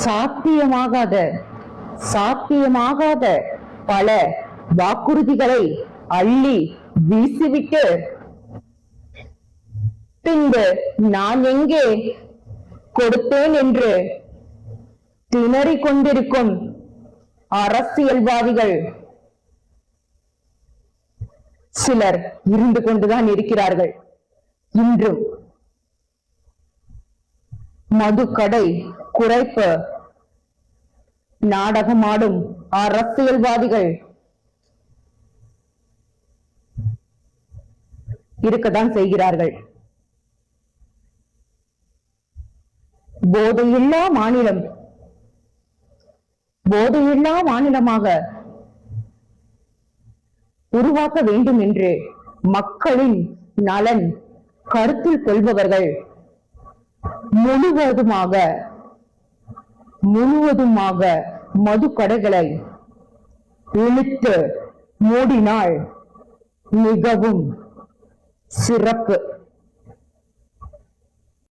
சாத்தியமாகாத சாத்தியமாகாத பல வாக்குறுதிகளை அள்ளி வீசிவிட்டு பின்பு நான் எங்கே கொடுத்தேன் என்று திணறிக் கொண்டிருக்கும் அரசியல்வாதிகள் சிலர் இருந்து கொண்டுதான் இருக்கிறார்கள். இன்றும் மதுக்கடை குறைப்பு நாடகமாடும் அரசியல்வாதிகள் இருக்கத்தான் செய்கிறார்கள். போதையில்லா மாநிலம் போதையில்லா மாநிலமாக உருவாக்க வேண்டும் என்று மக்களின் நலன் கருத்தில் கொள்பவர்கள் முழுவதுமாக மதுக்கடைகளை இழுத்து மூடினால் மிகவும் சிறப்பு.